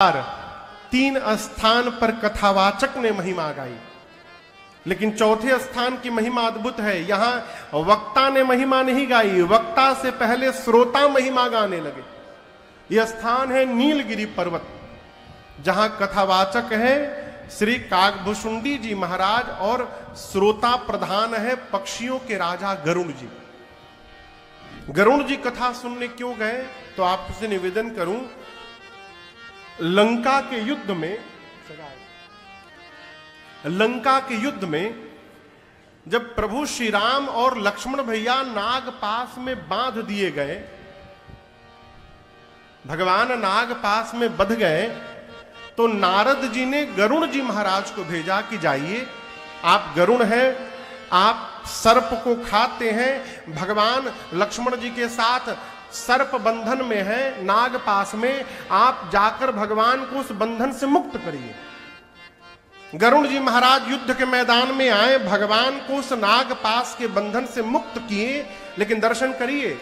तीन स्थान पर कथावाचक ने महिमा गाई, लेकिन चौथे स्थान की महिमा अद्भुत है। यहां वक्ता ने महिमा नहीं गाई, वक्ता से पहले श्रोता महिमा गाने लगे। यह स्थान है नीलगिरी पर्वत, जहां कथावाचक है श्री काकभुशुंडी जी महाराज और श्रोता प्रधान है पक्षियों के राजा गरुण जी। गरुण जी कथा सुनने क्यों गए? तो आपसे निवेदन करूं, लंका के युद्ध में जब प्रभु श्री राम और लक्ष्मण भैया नाग पास में बांध दिए गए, भगवान नाग पास में बंध गए, तो नारद जी ने गरुण जी महाराज को भेजा कि जाइए, आप गरुण हैं, आप सर्प को खाते हैं, भगवान लक्ष्मण जी के साथ सर्प बंधन में है नाग पास में, आप जाकर भगवान को उस बंधन से मुक्त करिए। गरुण जी महाराज युद्ध के मैदान में आए, भगवान को उस नाग पास के बंधन से मुक्त किए। लेकिन दर्शन करिए,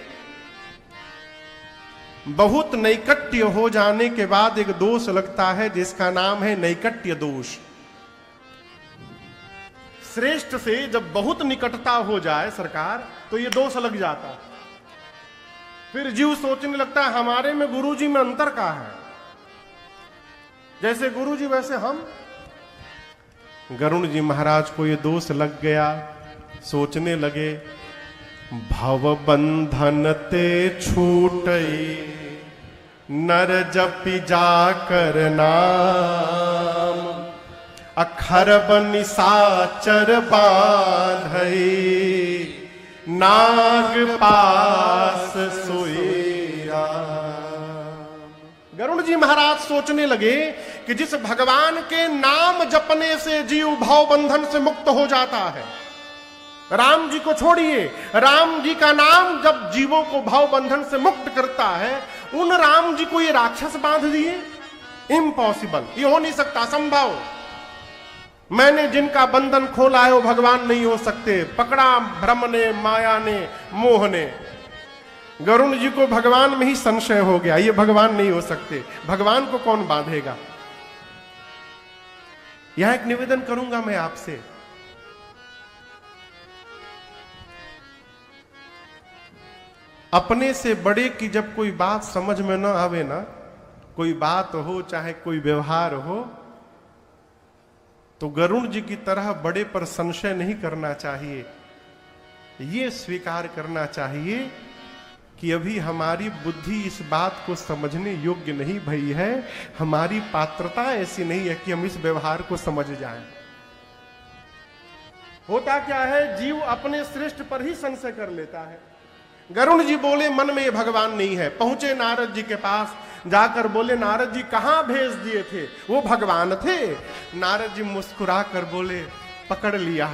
बहुत नैकट्य हो जाने के बाद एक दोष लगता है जिसका नाम है नैकट्य दोष। श्रेष्ठ से जब बहुत निकटता हो जाए सरकार, तो ये दोष लग जाता है। फिर जीव सोचने लगता है हमारे में गुरुजी में अंतर का है, जैसे गुरुजी वैसे हम। गरुण जी महाराज को ये दोष लग गया, सोचने लगे भव बंधन ते छूटई, नर जपि जाकर नाम, अखरब निशाचर बांधई, नाग पास सोई राम। गरुड़ जी महाराज सोचने लगे कि जिस भगवान के नाम जपने से जीव भाव बंधन से मुक्त हो जाता है, राम जी को छोड़िए, राम जी का नाम जब जीवों को भाव बंधन से मुक्त करता है, उन राम जी को ये राक्षस बांध दिए। इम्पॉसिबल, ये हो नहीं सकता, असंभव। मैंने जिनका बंधन खोला है वो भगवान नहीं हो सकते। पकड़ा भ्रम ने, माया ने, मोह ने। गरुण जी को भगवान में ही संशय हो गया, ये भगवान नहीं हो सकते, भगवान को कौन बांधेगा। यहां एक निवेदन करूंगा मैं आपसे, अपने से बड़े की जब कोई बात समझ में ना आवे ना, कोई बात हो चाहे कोई व्यवहार हो, तो गरुण जी की तरह बड़े पर संशय नहीं करना चाहिए। ये स्वीकार करना चाहिए कि अभी हमारी बुद्धि इस बात को समझने योग्य नहीं भई है, हमारी पात्रता ऐसी नहीं है कि हम इस व्यवहार को समझ जाएं। होता क्या है, जीव अपने श्रेष्ठ पर ही संशय कर लेता है। गरुण जी बोले मन में ये भगवान नहीं है। पहुंचे नारद जी के पास, जाकर बोले नारद जी कहां भेज दिए थे, वो भगवान थे। नारद जी मुस्कुरा कर बोले पकड़ लिया,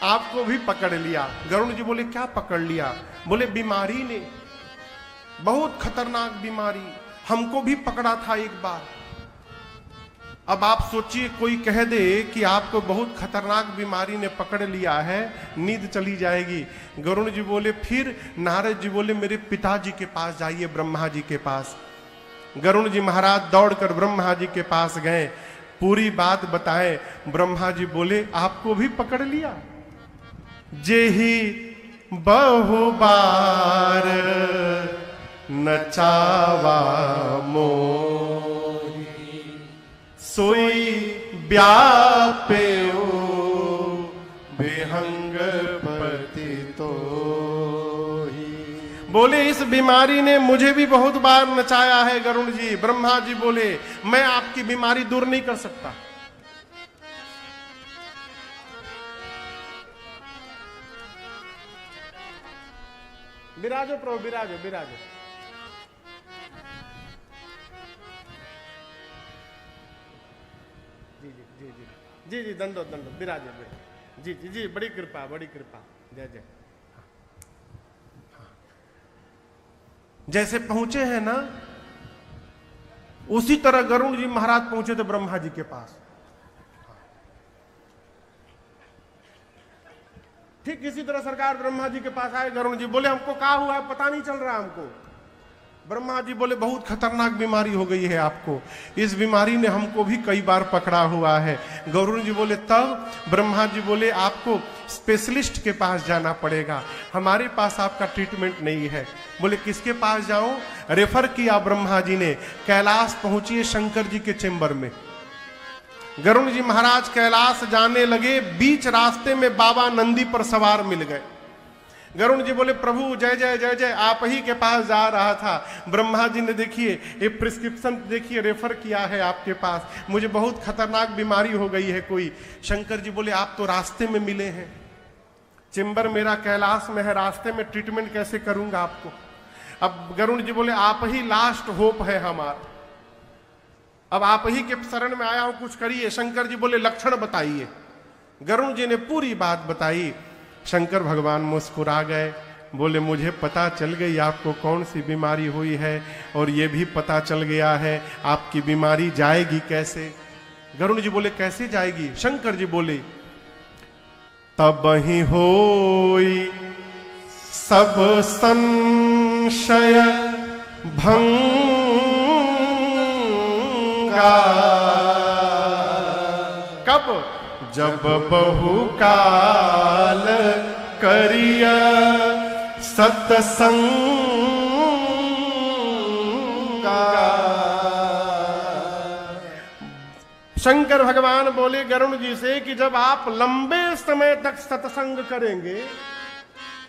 आपको भी पकड़ लिया। गरुण जी बोले क्या पकड़ लिया? बोले बीमारी ने, बहुत खतरनाक बीमारी, हमको भी पकड़ा था एक बार। अब आप सोचिए, कोई कह दे कि आपको बहुत खतरनाक बीमारी ने पकड़ लिया है, नींद चली जाएगी। गरुण जी बोले फिर? नारद जी बोले मेरे पिताजी के पास जाइए, ब्रह्मा जी के पास। गरुण जी महाराज दौड़कर ब्रह्मा जी के पास गए, पूरी बात बताएं। ब्रह्मा जी बोले आपको भी पकड़ लिया? जेही बहु बार नचावा मोरी, सोई व्यापेओ विहंग पतितो ही। बोले इस बीमारी ने मुझे भी बहुत बार नचाया है गरुण जी। ब्रह्मा जी बोले मैं आपकी बीमारी दूर नहीं कर सकता। विराजो प्रभु, विराजो विराजो। जी जी दंडो दंडो, विराजे जी जी जी, बड़ी कृपा, बड़ी कृपा, जय जय। जैसे पहुंचे हैं ना, उसी तरह गरुण जी महाराज पहुंचे थे ब्रह्मा जी के पास। ठीक इसी तरह सरकार ब्रह्मा जी के पास आए। गरुण जी बोले हमको क्या हुआ है, पता नहीं चल रहा हमको। ब्रह्मा जी बोले बहुत खतरनाक बीमारी हो गई है आपको, इस बीमारी ने हमको भी कई बार पकड़ा हुआ है। गरुड़ जी बोले तब? ब्रह्मा जी बोले आपको स्पेशलिस्ट के पास जाना पड़ेगा, हमारे पास आपका ट्रीटमेंट नहीं है। बोले किसके पास जाऊं? रेफर किया ब्रह्मा जी ने, कैलाश पहुंचिए शंकर जी के चेंबर में। गरुड़ जी महाराज कैलाश जाने लगे, बीच रास्ते में बाबा नंदी पर सवार मिल गए। गरुड़ जी बोले प्रभु जय जय जय जय, आप ही के पास जा रहा था। ब्रह्मा जी ने देखिए ये प्रिस्क्रिप्शन देखिए रेफर किया है आपके पास, मुझे बहुत खतरनाक बीमारी हो गई है कोई। शंकर जी बोले आप तो रास्ते में मिले हैं, चेंबर मेरा कैलाश में है, रास्ते में ट्रीटमेंट कैसे करूंगा आपको? अब गरुड़ जी बोले आप ही लास्ट होप है हमारा, अब आप ही के शरण में आया हूं, कुछ करिए। शंकर जी बोले लक्षण बताइए। गरुड़ जी ने पूरी बात बताई। शंकर भगवान मुस्कुरा गए, बोले मुझे पता चल गई आपको कौन सी बीमारी हुई है, और ये भी पता चल गया है आपकी बीमारी जाएगी कैसे। गरुड़ जी बोले कैसे जाएगी? शंकर जी बोले तब ही होई सब संशय भंगा। कब? जब बहुकाल करिया सत्संगा। शंकर भगवान बोले गरुड़ जी से कि जब आप लंबे समय तक सत्संग करेंगे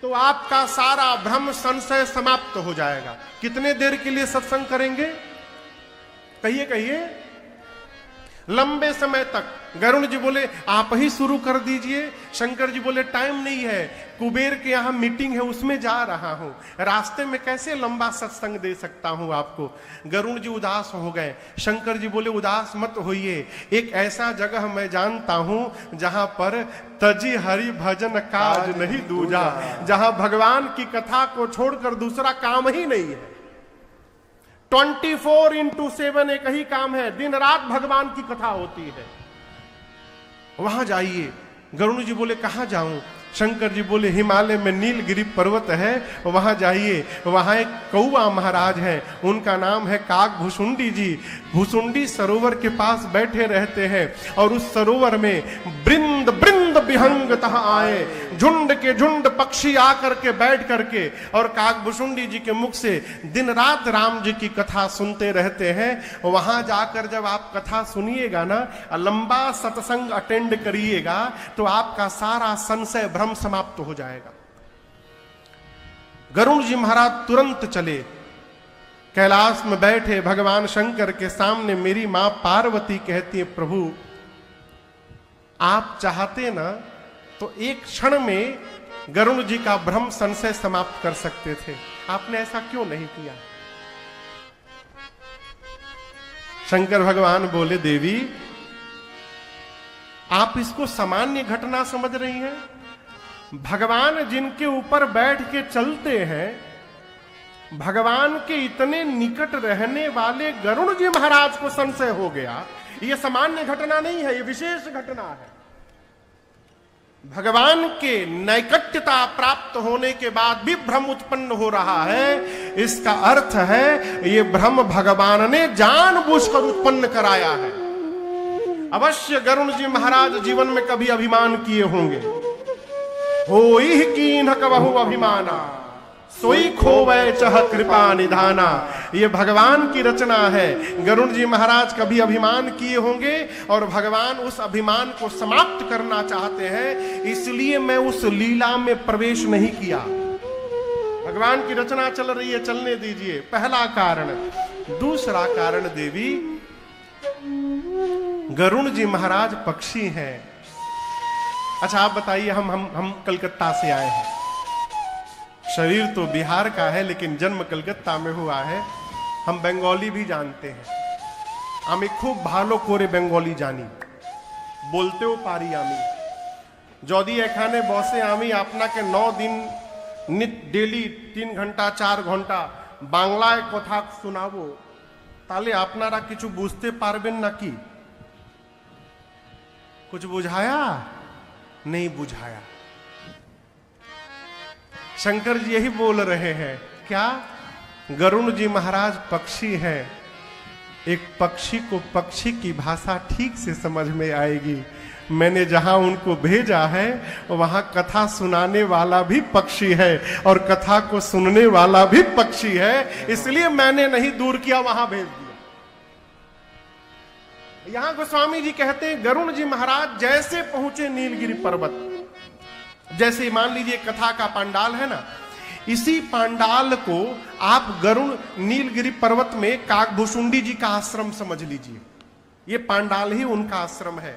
तो आपका सारा भ्रम संशय समाप्त हो जाएगा। कितने देर के लिए सत्संग करेंगे? कहिए कहिए। लंबे समय तक। गरुड़ जी बोले आप ही शुरू कर दीजिए। शंकर जी बोले टाइम नहीं है, कुबेर के यहां मीटिंग है, उसमें जा रहा हूं, रास्ते में कैसे लंबा सत्संग दे सकता हूं आपको। गरुड़ जी उदास हो गए। शंकर जी बोले उदास मत होइए, एक ऐसा जगह मैं जानता हूं जहां पर तजी हरि भजन काज नहीं दूजा, जहां भगवान की कथा को छोड़कर दूसरा काम ही नहीं है। 24/7 एक ही काम है, दिन रात भगवान की कथा होती है, वहां जाइए। गरुड़ जी बोले कहां जाऊं? शंकर जी बोले हिमालय में नीलगिरी पर्वत है, वहां जाइए, वहां एक कौआ महाराज है, उनका नाम है काग भुसुंडी जी। भुसुंडी सरोवर के पास बैठे रहते हैं और उस सरोवर में बृंद बृंद विहंग तह आए, झुंड के झुंड पक्षी आकर के बैठ करके और काग भुसुंडी जी के मुख से दिन रात राम जी की कथा सुनते रहते हैं। वहां जाकर जब आप कथा सुनिएगा ना, लंबा सत्संग अटेंड करिएगा, तो आपका सारा संशय भ्रम समाप्त हो जाएगा। गरुड़ जी महाराज तुरंत चले, कैलाश में बैठे भगवान शंकर के सामने। मेरी मां पार्वती कहती है प्रभु आप चाहते ना तो एक क्षण में गरुड़ जी का भ्रम संशय समाप्त कर सकते थे, आपने ऐसा क्यों नहीं किया? शंकर भगवान बोले देवी आप इसको सामान्य घटना समझ रही हैं। भगवान जिनके ऊपर बैठ के चलते हैं, भगवान के इतने निकट रहने वाले गरुड़ जी महाराज को संशय हो गया, यह सामान्य घटना नहीं है, यह विशेष घटना है। भगवान के नैकट्यता प्राप्त होने के बाद भी भ्रम उत्पन्न हो रहा है, इसका अर्थ है यह भ्रम भगवान ने जानबूझकर उत्पन्न कराया है। अवश्य गरुड़ जी महाराज जीवन में कभी अभिमान किए होंगे। होई कीन्ह कबहु अभिमाना, सोई खोवै चह कृपा निधाना। ये भगवान की रचना है। गरुड़ जी महाराज कभी अभिमान किए होंगे और भगवान उस अभिमान को समाप्त करना चाहते हैं, इसलिए मैं उस लीला में प्रवेश नहीं किया। भगवान की रचना चल रही है, चलने दीजिए, पहला कारण। दूसरा कारण देवी, गरुड़ जी महाराज पक्षी हैं। अच्छा आप बताइए, हम कलकत्ता से आए हैं, शरीर तो बिहार का है लेकिन जन्म कलकत्ता में हुआ है। हम बंगाली भी जानते हैं, हमें खूब भालो कोरे बंगाली जानी, बोलते हो पारी आमी जदि एखाने बसे आमी आपनाके 9 दिन नित डेली 3 घंटा 4 घंटा बांग्लाয় কথা শোনাবো, তাহলে আপনারা কিছু বুঝতে পারবেন নাকি? कुछ बुझाया? नहीं बुझाया। शंकर जी यही बोल रहे हैं, क्या गरुण जी महाराज पक्षी है, एक पक्षी को पक्षी की भाषा ठीक से समझ में आएगी। मैंने जहां उनको भेजा है वहां कथा सुनाने वाला भी पक्षी है और कथा को सुनने वाला भी पक्षी है, इसलिए मैंने नहीं दूर किया, वहां भेज दिया। यहां गोस्वामी जी कहते हैं गरुण जी महाराज जैसे पहुंचे नीलगिरी पर्वत, जैसे मान लीजिए कथा का पंडाल है ना, इसी पंडाल को आप गरुण नीलगिरी पर्वत में काकभूषुंडी जी का आश्रम समझ लीजिए। ये पंडाल ही उनका आश्रम है।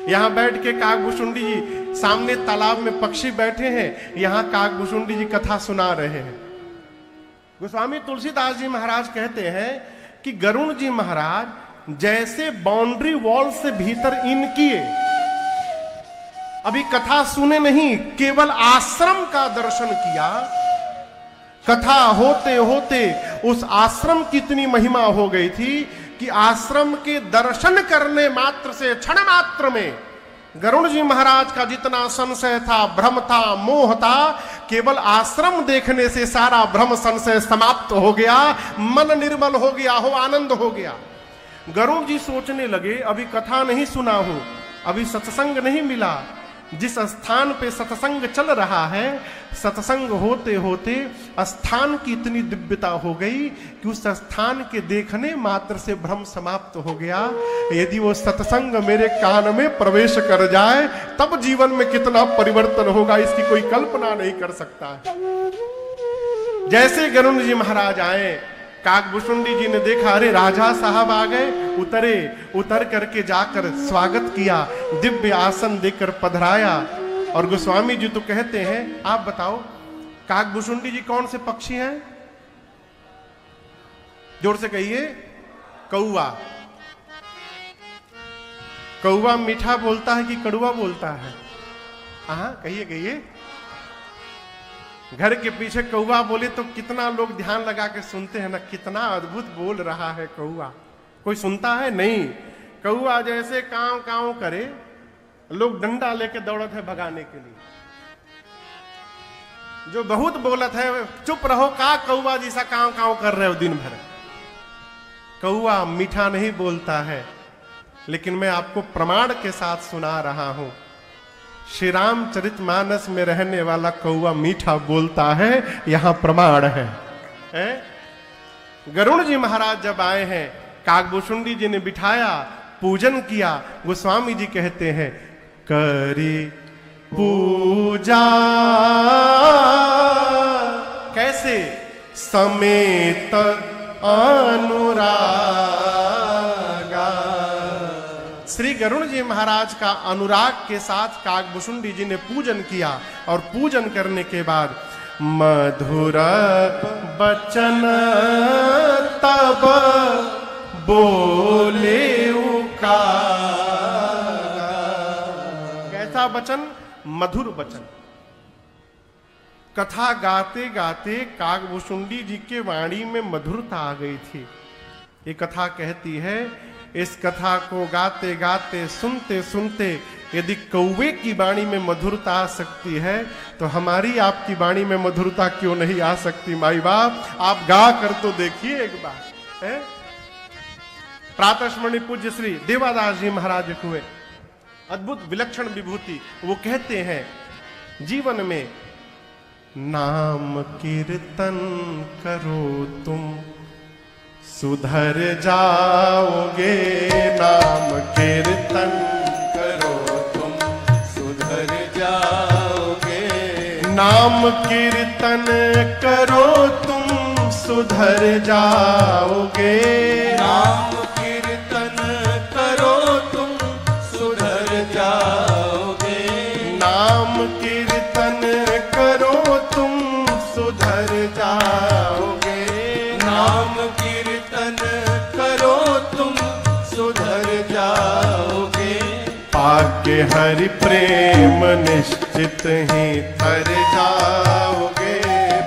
यहां बैठ के काकभूषुंडी जी, सामने तालाब में पक्षी बैठे हैं, यहां काकभूषुंडी जी कथा सुना रहे हैं। गोस्वामी तुलसीदास जी महाराज कहते हैं कि गरुण जी महाराज जैसे बाउंड्री वॉल से भीतर इन किए, अभी कथा सुने नहीं, केवल आश्रम का दर्शन किया। कथा होते होते उस आश्रम की इतनी महिमा हो गई थी कि आश्रम के दर्शन करने मात्र से, क्षण मात्र में गरुण जी महाराज का जितना संशय था, भ्रम था, मोह था, केवल आश्रम देखने से सारा भ्रम संशय समाप्त हो गया, मन निर्मल हो गया हो, आनंद हो गया। गरुण जी सोचने लगे अभी कथा नहीं सुना हूं, अभी सत्संग नहीं मिला। जिस स्थान पे सत्संग चल रहा है, सत्संग होते होते स्थान की इतनी दिव्यता हो गई कि उस स्थान के देखने मात्र से भ्रम समाप्त हो गया। यदि वो सत्संग मेरे कान में प्रवेश कर जाए तब जीवन में कितना परिवर्तन होगा, इसकी कोई कल्पना नहीं कर सकता है। जैसे गरुण जी महाराज आए, काकभूषुंडी जी ने देखा, अरे राजा साहब आ गए, उतरे, उतर करके जाकर स्वागत किया, दिव्य आसन देकर पधराया। और गोस्वामी जी तो कहते हैं, आप बताओ काकभूषुंडी जी कौन से पक्षी हैं? जोर से कहिए। कौवा। कौवा मीठा बोलता है कि कड़वा बोलता है? हाँ कहिए कहिए। घर के पीछे कौवा बोले तो कितना लोग ध्यान लगा के सुनते हैं ना, कितना अद्भुत बोल रहा है कौवा। कोई सुनता है? नहीं। कौवा जैसे कांव कांव करे, लोग डंडा लेके दौड़त है भगाने के लिए। जो बहुत बोलत है, चुप रहो, का कौवा जैसा कांव कांव कर रहे हो दिन भर। कौवा मीठा नहीं बोलता है, लेकिन मैं आपको प्रमाण के साथ सुना रहा हूं। श्री रामचरितमानस में रहने वाला कौवा मीठा बोलता है, यहां प्रमाण है। गरुण जी महाराज जब आए हैं, काकभूषुंडी जी ने बिठाया, पूजन किया। गोस्वामी जी कहते हैं, करी पूजा कैसे? समेत अनुरागा। श्री गरुण जी महाराज का अनुराग के साथ काकभूषुंडी जी ने पूजन किया, और पूजन करने के बाद मधुर बचन तब बोले उका। कैसा बचन? मधुर बचन। कथा गाते गाते काकभूषुंडी जी के वाणी में मधुरता आ गई थी। ये कथा कहती है, इस कथा को गाते गाते, सुनते सुनते यदि कौवे की वाणी में मधुरता आ सकती है तो हमारी आपकी वाणी में मधुरता क्यों नहीं आ सकती? माई बाप, आप गा कर तो देखिए एक बार। प्रातस्मरणि पूज्य श्री देवादास जी महाराज हुए, अद्भुत विलक्षण विभूति। वो कहते हैं, जीवन में नाम कीर्तन करो तुम सुधर जाओगे। नाम कीर्तन करो तुम सुधर जाओगे। नाम कीर्तन करो तुम सुधर जाओगे। नाम कीर्तन करो तुम सुधर जाओगे। नाम कीर्तन करो तुम सुधर जाओगे। नाम कीर्तन करो तुम सुधर जाओगे। पाके हरि प्रेम निश्चित ही तर जाओगे।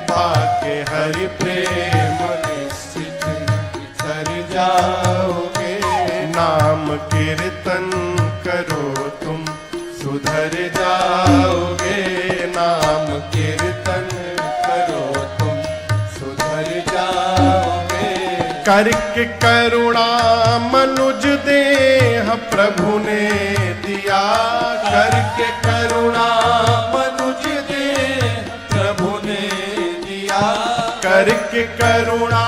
पाके हरि प्रेम निश्चित ही तर जाओगे। नाम कीर्तन करो तुम सुधर जाओगे। नाम कीर्तन करो तुम सुधर जाओगे। करके करुणा मनुज देह प्रभु ने दिया, करके करुणा मनुज देह प्रभु ने दिया, करके करुणा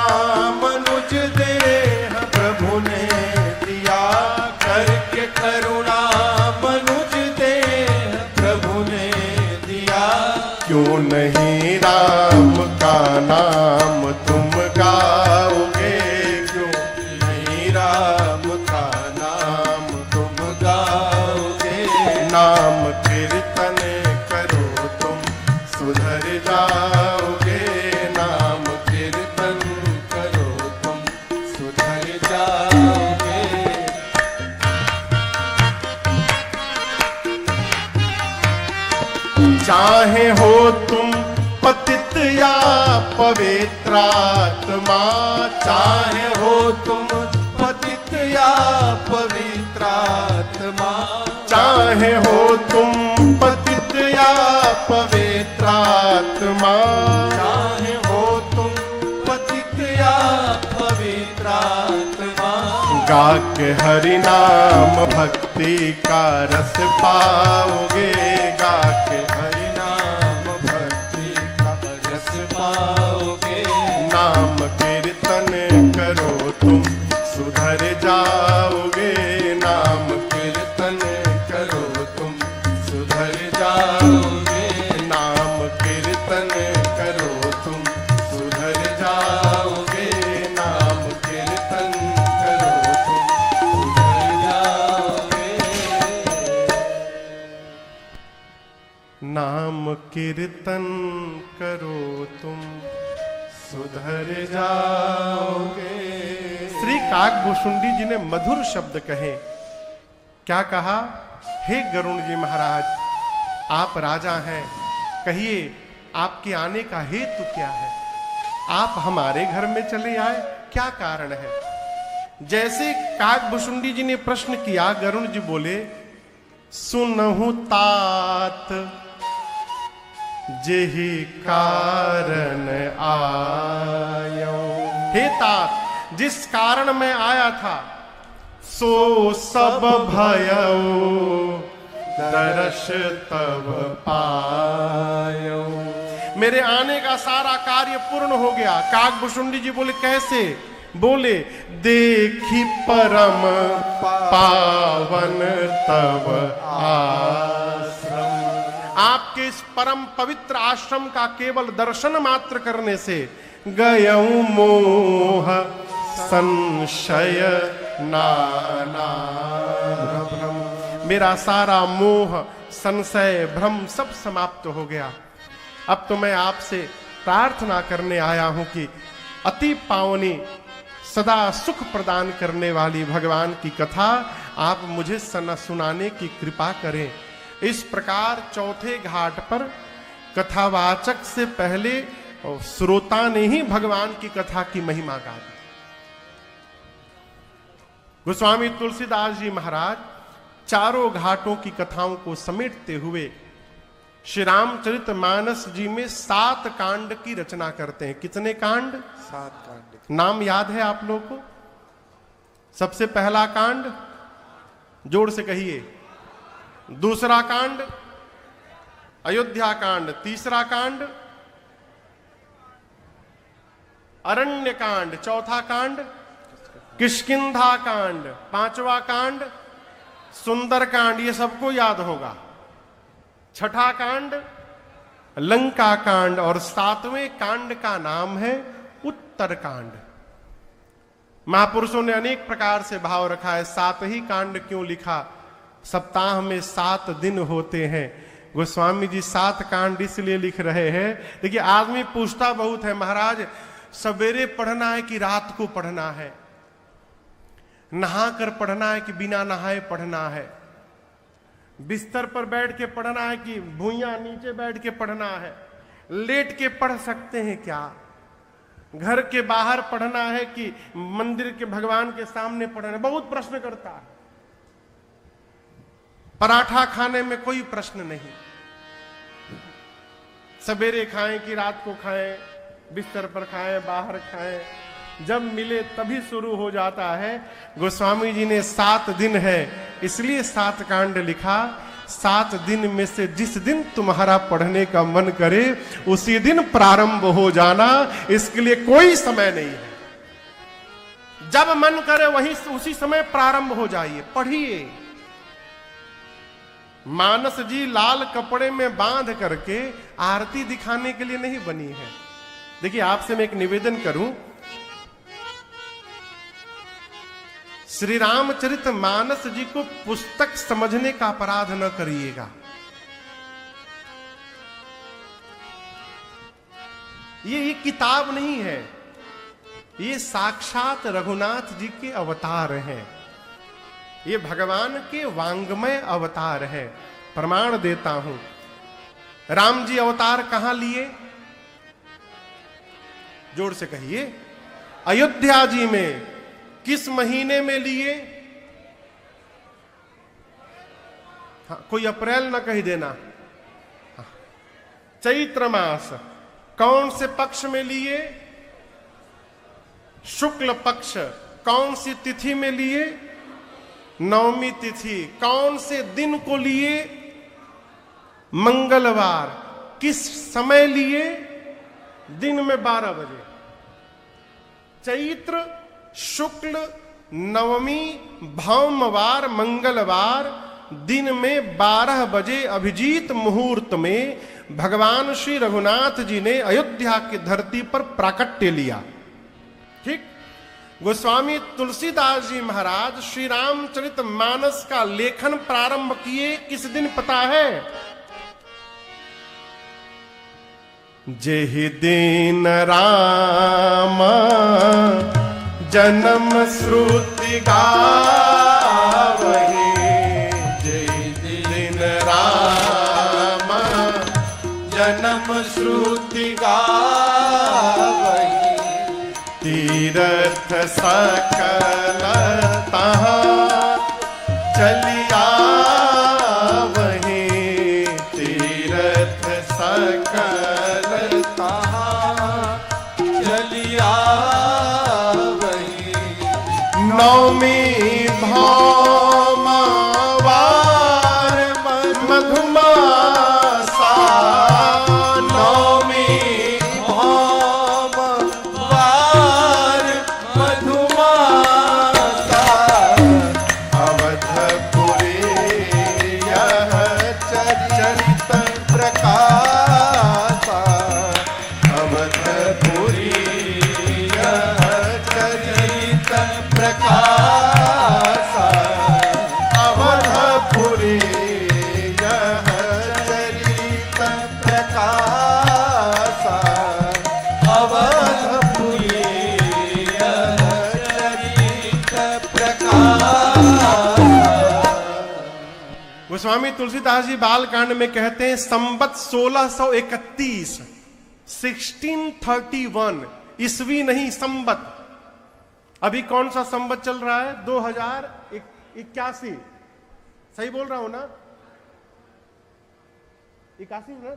मनुज देह प्रभु ने दिया, करके करुणा मनुज देह प्रभु ने दिया। क्यों नहीं राम का नाम तुम गाओगे, क्यों नहीं राम का नाम तुम गाओगे, नाम कीर्तन करो तुम सुधर जाओगे, नाम कीर्तन करो तुम सुधर जाओगे। चाहे हो तुम पतित या पवित्रात्मा, चाहे हो तुम पतित या पवित्रात्मा, चाहे हो तुम पतित या पवित्रात्मा, चाहे हो तुम पतित या पवित्रात्मा, गा के हरि नाम भक्ति का रस पाओगे, गा के हरि नाम भक्ति का रस पाओगे, नाम कीर्तन करो तुम सुधर जाओगे, नाम कीर्तन करो तुम सुधर जाओगे, नाम कीर्तन करो तुम सुधर जाओगे, नाम कीर्तन करो तुम सुधर जाओगे। नाम कीर्तन करो तुम सुधर जाओगे। श्री काकभूषुंडी जी ने मधुर शब्द कहे। क्या कहा? हे गरुण जी महाराज, आप राजा हैं, कहिए आपके आने का हेतु क्या है? आप हमारे घर में चले आए, क्या कारण है? जैसे काकभूषुंडी जी ने प्रश्न किया, गरुण जी बोले, सुनहु तात जेहि कारण आयो। हे तात, जिस कारण मैं आया था सो सब भयो, दर्श तब पायो। मेरे आने का सारा कार्य पूर्ण हो गया। काकभूषुंडी जी बोले, कैसे? बोले, देखी परम पावन तब आश्रम। आपके इस परम पवित्र आश्रम का केवल दर्शन मात्र करने से गयऊ मोह संशय नाना भ्रम। मेरा सारा मोह संशय भ्रम सब समाप्त हो गया। अब तो मैं आपसे प्रार्थना करने आया हूं कि अति पावनी सदा सुख प्रदान करने वाली भगवान की कथा आप मुझे सुनाने की कृपा करें। इस प्रकार चौथे घाट पर कथावाचक से पहले श्रोता ने ही भगवान की कथा की महिमा गा दी। गोस्वामी तुलसीदास जी महाराज चारों घाटों की कथाओं को समेटते हुए श्री रामचरितमानस जी में 7 कांड की रचना करते हैं। कितने कांड? 7 कांड। नाम याद है आप लोग को? सबसे पहला कांड जोर से कहिए। दूसरा कांड अयोध्या कांड। तीसरा कांड अरण्य कांड। चौथा कांड किष्किंधा कांड। पांचवा कांड सुंदर कांड। ये सबको याद होगा। छठा कांड लंका कांड और 7वें कांड का नाम है उत्तर कांड। महापुरुषों ने अनेक प्रकार से भाव रखा है। 7 ही कांड क्यों लिखा? सप्ताह में 7 दिन होते हैं। गोस्वामी जी 7 कांड इसलिए लिख रहे हैं। देखिए, आदमी पूछता बहुत है, महाराज सवेरे पढ़ना है कि रात को पढ़ना है? नहा कर पढ़ना है कि बिना नहाए पढ़ना है? बिस्तर पर बैठ के पढ़ना है कि भुइयां नीचे बैठ के पढ़ना है? लेट के पढ़ सकते हैं क्या? घर के बाहर पढ़ना है कि मंदिर के भगवान के सामने पढ़ना है? बहुत प्रश्न करता है। पराठा खाने में कोई प्रश्न नहीं। सवेरे खाएं कि रात को खाएं, बिस्तर पर खाएं, बाहर खाएं, जब मिले तभी शुरू हो जाता है। गोस्वामी जी ने 7 दिन है इसलिए 7 कांड लिखा। 7 दिन में से जिस दिन तुम्हारा पढ़ने का मन करे उसी दिन प्रारंभ हो जाना, इसके लिए कोई समय नहीं है। जब मन करे वहीं उसी समय प्रारंभ हो जाइए, पढ़िए। मानस जी लाल कपड़े में बांध करके आरती दिखाने के लिए नहीं बनी है। देखिए, आपसे मैं एक निवेदन करूं, श्री रामचरित मानस जी को पुस्तक समझने का अपराध न करिएगा। ये किताब नहीं है, ये साक्षात रघुनाथ जी के अवतार हैं। ये भगवान के वांग्मय अवतार है। प्रमाण देता हूं, राम जी अवतार कहां लिए? जोर से कहिए, अयोध्या जी में। किस महीने में लिए? हाँ, कोई अप्रैल ना कही देना। हाँ, चैत्र मास। कौन से पक्ष में लिए? शुक्ल पक्ष। कौन सी तिथि में लिए? नवमी तिथि। कौन से दिन को लिए? मंगलवार। किस समय लिए? दिन में 12 बजे। चैत्र शुक्ल नवमी भौमवार मंगलवार दिन में 12 बजे अभिजीत मुहूर्त में भगवान श्री रघुनाथ जी ने अयोध्या की धरती पर प्राकट्य लिया। ठीक। गोस्वामी तुलसीदास जी महाराज श्री रामचरित मानस का लेखन प्रारंभ किए किस दिन पता है? जेहि दिन राम जन्म श्रुति गावहि, जेहि दिन राम जन्म श्रुति गावहि, तीर्थ सकल तहाँ चलिया वही, तीर्थ सकल तहाँ चलिया वही, नवमी भौमवार मधुमासा, नवमी भौमवार मधुमासा, अवधपुरी यह चरित प्रकाशा, अवधपुरी यह चरित प्रकाशा, अवधपुरी यह चरित प्रकाशा, अवधपुरी यह चरित प्रकाशा। गोस्वामी तुलसीदास जी बालकांड में कहते हैं संवत 1631 1631 ईस्वी नहीं संवत। अभी कौन सा संवत चल रहा है? 2081। सही बोल रहा हूं ना? 81 ना?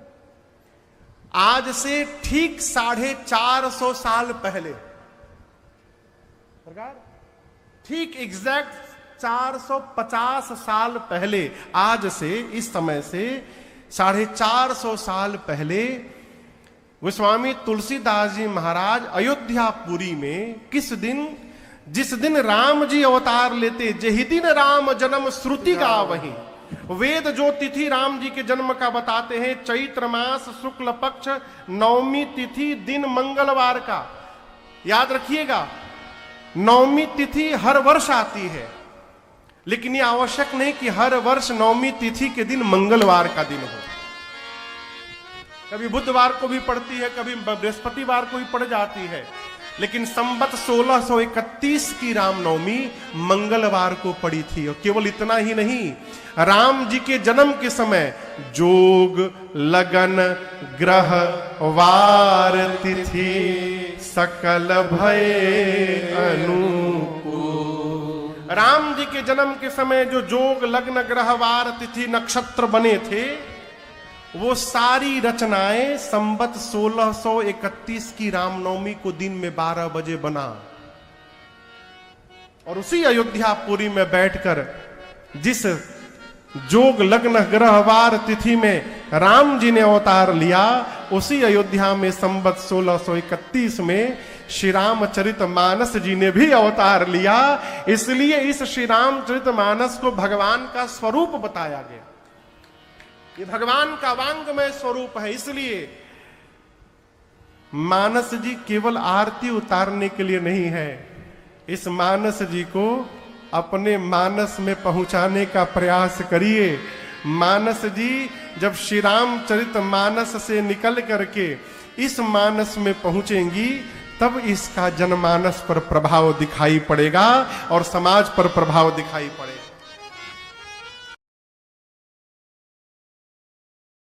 आज से ठीक 450 साल पहले, सरकार ठीक एग्जैक्ट 450 साल पहले, आज से इस समय से 450 साल पहले गोस्वामी तुलसीदास जी महाराज अयोध्यापुरी में किस दिन, जिस दिन राम जी अवतार लेते, जही दिन राम जन्म श्रुति गावहि। वेद जो तिथि राम जी के जन्म का बताते हैं, चैत्र मास शुक्ल पक्ष नवमी तिथि दिन मंगलवार का। याद रखिएगा, नवमी तिथि हर वर्ष आती है, लेकिन यह आवश्यक नहीं कि हर वर्ष नवमी तिथि के दिन मंगलवार का दिन हो। कभी बुधवार को भी पड़ती है, कभी बृहस्पतिवार को भी पड़ जाती है, लेकिन संवत 1631 की रामनवमी मंगलवार को पड़ी थी। और केवल इतना ही नहीं, राम जी के जन्म के समय जोग लगन ग्रह वार तिथि सकल भय अनुकूल। राम जी के जन्म के समय जो जोग लग्न ग्रह वार तिथि नक्षत्र बने थे, वो सारी रचनाएं संवत 1631 की रामनवमी को दिन में 12 बजे बना। और उसी अयोध्यापुरी में बैठकर जिस जोग लग्न ग्रहवार तिथि में राम जी ने अवतार लिया, उसी अयोध्या में संवत 1631 में श्री रामचरित मानस जी ने भी अवतार लिया। इसलिए इस श्री रामचरित मानस को भगवान का स्वरूप बताया गया। ये भगवान का वांगमय स्वरूप है। इसलिए मानस जी केवल आरती उतारने के लिए नहीं है। इस मानस जी को अपने मानस में पहुंचाने का प्रयास करिए। मानस जी जब श्री रामचरित मानस से निकल करके इस मानस में पहुंचेंगी, तब इसका जनमानस पर प्रभाव दिखाई पड़ेगा और समाज पर प्रभाव दिखाई पड़ेगा।